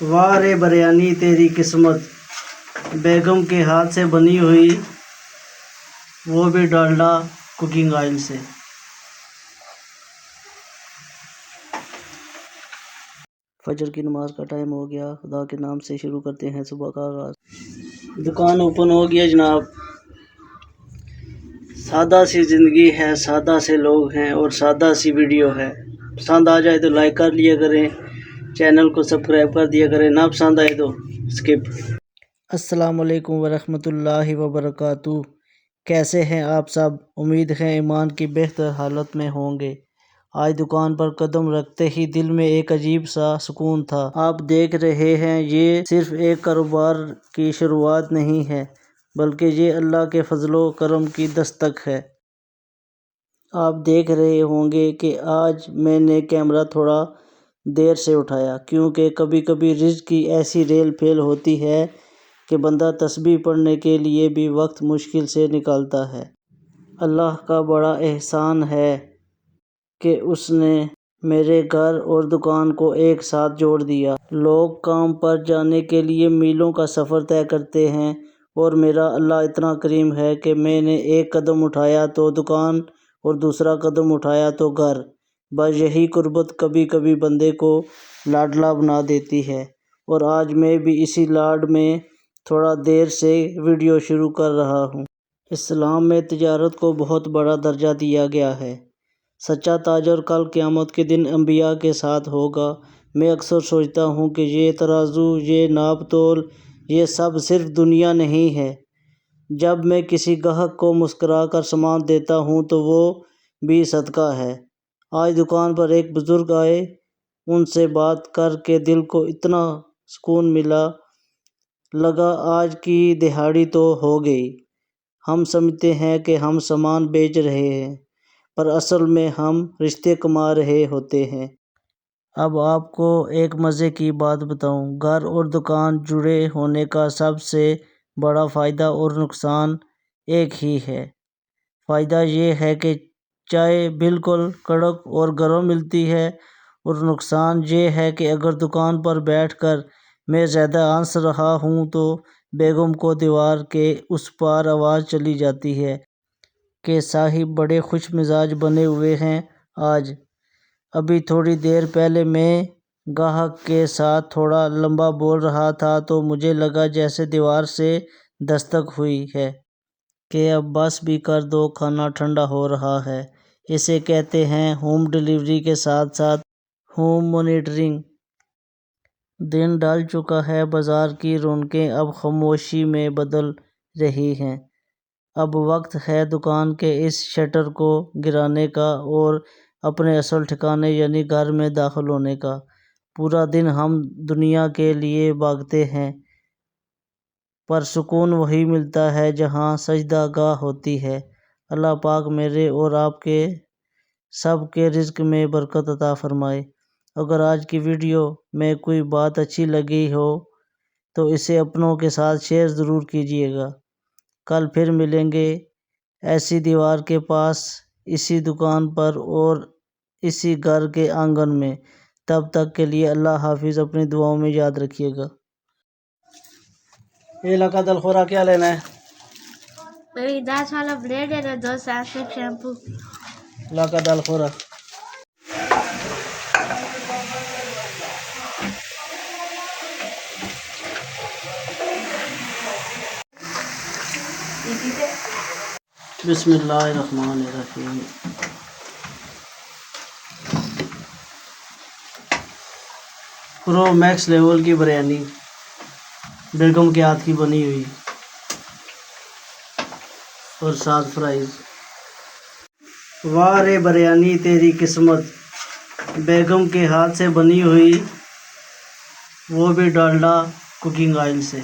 واہ رے بریانی تیری قسمت، بیگم کے ہاتھ سے بنی ہوئی، وہ بھی ڈالڈا کوکنگ آئل سے۔ فجر کی نماز کا ٹائم ہو گیا، خدا کے نام سے شروع کرتے ہیں صبح کا آغاز۔ دکان اوپن ہو گیا جناب۔ سادہ سی زندگی ہے، سادہ سے لوگ ہیں اور سادہ سی ویڈیو ہے۔ پسند آ جائے تو لائک کر لیا کریں، چینل کو سبسکرائب کر دیا کریں، نہ پسند آئے تو سکپ۔ السلام علیکم ورحمۃ اللہ وبرکاتہ۔ کیسے ہیں آپ سب؟ امید ہے ایمان کی بہتر حالت میں ہوں گے۔ آج دکان پر قدم رکھتے ہی دل میں ایک عجیب سا سکون تھا۔ آپ دیکھ رہے ہیں یہ صرف ایک کاروبار کی شروعات نہیں ہے، بلکہ یہ اللہ کے فضل و کرم کی دستک ہے۔ آپ دیکھ رہے ہوں گے کہ آج میں نے کیمرہ تھوڑا دیر سے اٹھایا، کیونکہ کبھی کبھی رزق کی ایسی ریل پھیل ہوتی ہے کہ بندہ تسبیح پڑھنے کے لیے بھی وقت مشکل سے نکالتا ہے۔ اللہ کا بڑا احسان ہے کہ اس نے میرے گھر اور دکان کو ایک ساتھ جوڑ دیا۔ لوگ کام پر جانے کے لیے میلوں کا سفر طے کرتے ہیں اور میرا اللہ اتنا کریم ہے کہ میں نے ایک قدم اٹھایا تو دکان اور دوسرا قدم اٹھایا تو گھر۔ بس یہی قربت کبھی کبھی بندے کو لاڈلا بنا دیتی ہے، اور آج میں بھی اسی لاڈ میں تھوڑا دیر سے ویڈیو شروع کر رہا ہوں۔ اسلام میں تجارت کو بہت بڑا درجہ دیا گیا ہے۔ سچا تاجر کل قیامت کے دن انبیاء کے ساتھ ہوگا۔ میں اکثر سوچتا ہوں کہ یہ ترازو، یہ ناپ تول، یہ سب صرف دنیا نہیں ہے۔ جب میں کسی گاہک کو مسکرا کر سامان دیتا ہوں تو وہ بھی صدقہ ہے۔ آج دکان پر ایک بزرگ آئے، ان سے بات کر کے دل کو اتنا سکون ملا، لگا آج کی دہاڑی تو ہو گئی۔ ہم سمجھتے ہیں کہ ہم سامان بیچ رہے ہیں، پر اصل میں ہم رشتے کما رہے ہوتے ہیں۔ اب آپ کو ایک مزے کی بات بتاؤں، گھر اور دکان جڑے ہونے کا سب سے بڑا فائدہ اور نقصان ایک ہی ہے۔ فائدہ یہ ہے کہ چائے بالکل کڑک اور گرم ملتی ہے، اور نقصان یہ ہے کہ اگر دکان پر بیٹھ کر میں زیادہ ہنس رہا ہوں تو بیگم کو دیوار کے اس پار آواز چلی جاتی ہے کہ صاحب بڑے خوش مزاج بنے ہوئے ہیں آج۔ ابھی تھوڑی دیر پہلے میں گاہک کے ساتھ تھوڑا لمبا بول رہا تھا تو مجھے لگا جیسے دیوار سے دستک ہوئی ہے کہ اب بس بھی کر دو، کھانا ٹھنڈا ہو رہا ہے۔ اسے کہتے ہیں ہوم ڈیلیوری کے ساتھ ساتھ ہوم مانیٹرنگ۔ دن ڈھل چکا ہے، بازار کی رونقیں اب خاموشی میں بدل رہی ہیں۔ اب وقت ہے دکان کے اس شٹر کو گرانے کا اور اپنے اصل ٹھکانے یعنی گھر میں داخل ہونے کا۔ پورا دن ہم دنیا کے لیے بھاگتے ہیں، پر سکون وہیں ملتا ہے جہاں سجدہ گاہ ہوتی ہے۔ اللہ پاک میرے اور آپ کے سب کے رزق میں برکت عطا فرمائے۔ اگر آج کی ویڈیو میں کوئی بات اچھی لگی ہو تو اسے اپنوں کے ساتھ شیئر ضرور کیجیے گا۔ کل پھر ملیں گے ایسی دیوار کے پاس، اسی دکان پر اور اسی گھر کے آنگن میں۔ تب تک کے لیے اللہ حافظ، اپنی دعاؤں میں یاد رکھیے گا۔ یہ لکا دل خورا کیا لینا ہے؟ کوئی 10 والا بلیڈ ہے، 2 سینسٹک شیمپو۔ لکا دل خورا بسم اللہ الرحمن الرحیم۔ پرو میکس لیول کی بریانی، بیگم کے ہاتھ کی بنی ہوئی، اور ساتھ فرائز۔ واہ رے بریانی تیری قسمت، بیگم کے ہاتھ سے بنی ہوئی، وہ بھی ڈالڈا کوکنگ آئل سے۔